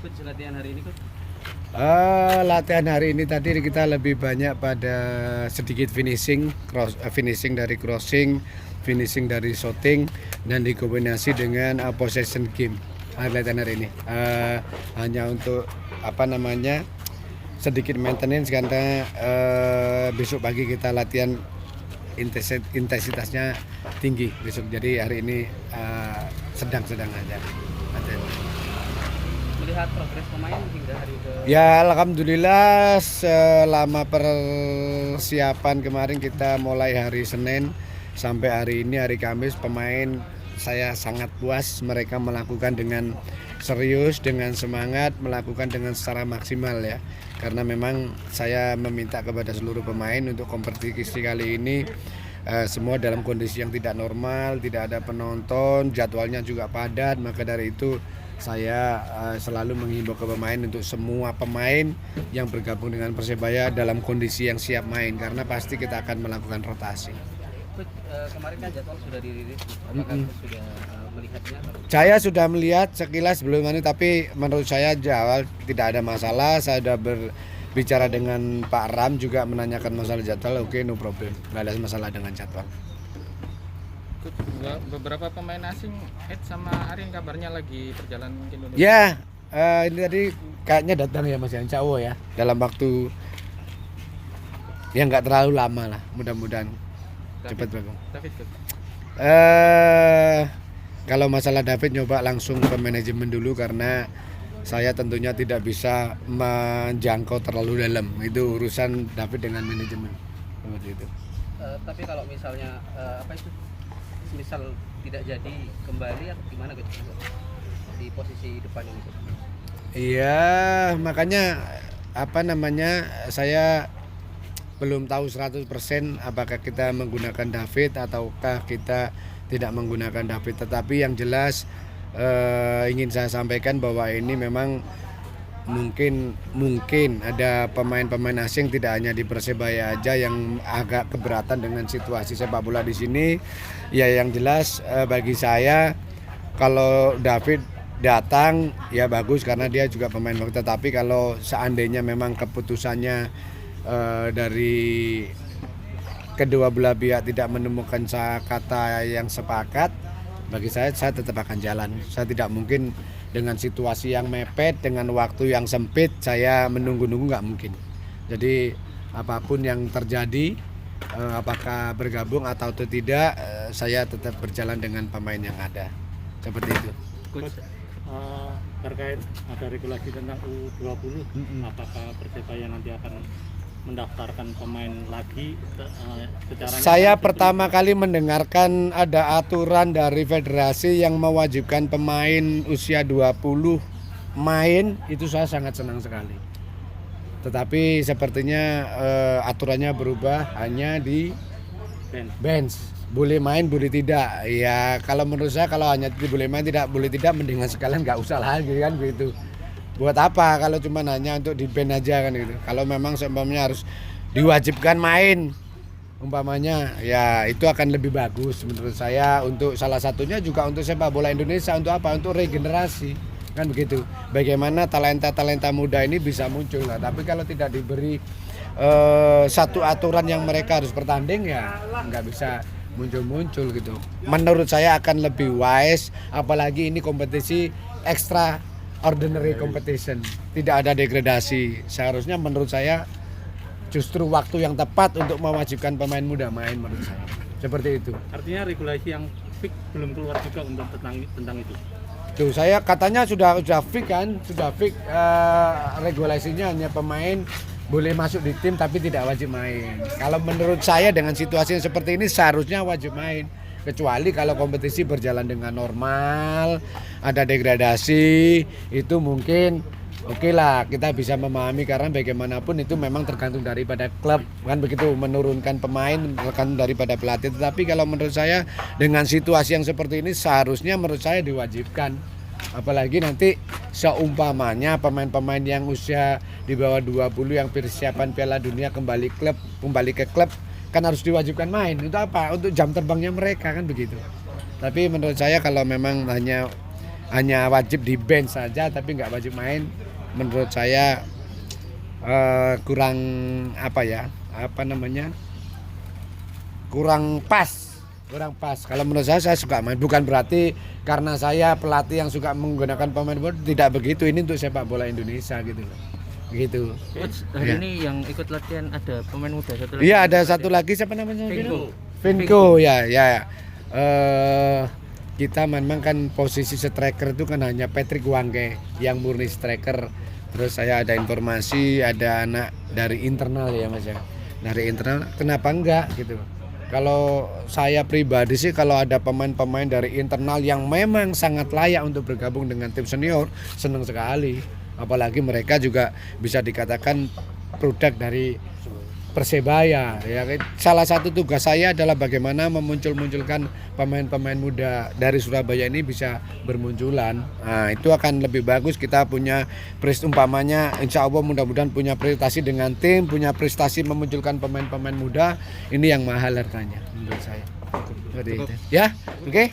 Coach, latihan hari ini, Coach? Latihan hari ini tadi kita lebih banyak pada sedikit finishing, finishing dari crossing, finishing dari shooting, dan dikombinasi dengan possession game. Latihan hari ini hanya untuk sedikit maintenance karena besok pagi kita latihan intensitasnya tinggi besok. Jadi hari ini sedang-sedang aja. Melihat progres pemain hingga hari ke... Ya alhamdulillah selama persiapan kemarin kita mulai hari Senin sampai hari ini hari Kamis, pemain saya sangat puas, mereka melakukan dengan serius, dengan semangat, melakukan dengan secara maksimal ya. Karena memang saya meminta kepada seluruh pemain untuk kompetisi kali ini semua dalam kondisi yang tidak normal, tidak ada penonton, jadwalnya juga padat, maka dari itu saya selalu menghimbau ke pemain untuk semua pemain yang bergabung dengan Persebaya dalam kondisi yang siap main, karena pasti kita akan melakukan rotasi. Coach, kemarin kan jadwal sudah dirilis, apakah Coach sudah melihatnya? Saya sudah melihat sekilas sebelum ini, tapi menurut saya jadwal tidak ada masalah. Saya sudah berbicara dengan Pak Ram juga menanyakan masalah jadwal, oke, no problem, nggak ada masalah dengan jadwal. Beberapa pemain asing Ed sama Arin kabarnya lagi perjalanan ke Indonesia. Ya, ini tadi kayaknya datang ya Mas Insya Allah ya, dalam waktu yang nggak terlalu lama lah, mudah-mudahan cepat bergabung. David, Kalau masalah David nyoba langsung ke manajemen dulu, karena saya tentunya tidak bisa menjangkau terlalu dalam, itu urusan David dengan manajemen seperti itu. Tapi kalau misalnya misal tidak jadi kembali atau gimana gitu di posisi depan ini? Iya, makanya saya belum tahu 100% apakah kita menggunakan David ataukah kita tidak menggunakan David. Tetapi yang jelas ingin saya sampaikan bahwa ini memang mungkin ada pemain-pemain asing tidak hanya di Persebaya aja yang agak keberatan dengan situasi sepak bola di sini. Ya yang jelas bagi saya kalau David datang ya bagus karena dia juga pemain bagus. Tetapi kalau seandainya memang keputusannya dari kedua belah pihak tidak menemukan kata yang sepakat, bagi saya tetap akan jalan. Saya tidak mungkin dengan situasi yang mepet, dengan waktu yang sempit, saya menunggu-nunggu nggak mungkin. Jadi apapun yang terjadi, apakah bergabung atau tidak, saya tetap berjalan dengan pemain yang ada. Seperti itu. Coach, terkait ada regulasi tentang U20, apakah Persebaya nanti akan mendaftarkan pemain lagi secara... Saya pertama kali mendengarkan ada aturan dari federasi yang mewajibkan pemain usia 20 main, itu saya sangat senang sekali. Tetapi sepertinya aturannya berubah hanya di bench. Boleh main, boleh tidak. Ya kalau menurut saya kalau hanya boleh main, boleh tidak, mendingan sekalian nggak usah lah gitu kan begitu. Buat apa kalau cuma hanya untuk di band aja kan gitu. Kalau memang seumpamanya harus diwajibkan main umpamanya, ya itu akan lebih bagus menurut saya. Untuk salah satunya juga untuk sepak bola Indonesia, untuk apa? Untuk regenerasi kan begitu. Bagaimana talenta-talenta muda ini bisa muncul lah. Tapi kalau tidak diberi satu aturan yang mereka harus bertanding, ya nggak bisa muncul gitu. Menurut saya akan lebih wise, apalagi ini kompetisi ekstra ordinary competition, tidak ada degradasi. Seharusnya menurut saya justru waktu yang tepat untuk mewajibkan pemain muda main menurut saya. Seperti itu. Artinya regulasi yang fix belum keluar juga untuk tentang itu. Tuh saya katanya sudah fix kan, sudah fix regulasinya hanya pemain boleh masuk di tim tapi tidak wajib main. Kalau menurut saya dengan situasi yang seperti ini seharusnya wajib main. Kecuali kalau kompetisi berjalan dengan normal, ada degradasi, itu mungkin oke lah kita bisa memahami, karena bagaimanapun itu memang tergantung daripada klub kan begitu, menurunkan pemain tergantung daripada pelatih. Tetapi kalau menurut saya dengan situasi yang seperti ini seharusnya menurut saya diwajibkan. Apalagi nanti seumpamanya pemain-pemain yang usia di bawah 20 yang persiapan Piala Dunia kembali ke klub kan harus diwajibkan main. Untuk apa? Untuk jam terbangnya mereka kan begitu. Tapi menurut saya kalau memang hanya hanya wajib di bench saja tapi nggak wajib main, menurut saya kurang kurang pas. Kalau menurut saya suka main, bukan berarti karena saya pelatih yang suka menggunakan pemain bola, tidak begitu. Ini untuk sepak bola Indonesia gitu loh. Gitu. Coach, hari Ya. ini yang ikut latihan ada pemain muda satu lagi. Iya, ada satu lagi, siapa namanya? Vinko. Vinko, ya. Kita memang kan posisi striker itu kan hanya Patrick Wangge yang murni striker. Terus saya ada informasi ada anak dari internal ya Mas ya. Dari internal, kenapa enggak gitu. Kalau saya pribadi sih kalau ada pemain-pemain dari internal yang memang sangat layak untuk bergabung dengan tim senior, senang sekali. Apalagi mereka juga bisa dikatakan produk dari Persebaya ya. Salah satu tugas saya adalah bagaimana memunculkan pemain-pemain muda dari Surabaya ini bisa bermunculan. Nah, itu akan lebih bagus kita punya umpamanya insya Allah mudah-mudahan punya prestasi dengan tim, punya prestasi memunculkan pemain-pemain muda. Ini yang mahal harganya menurut saya. Seperti itu. Ya, oke.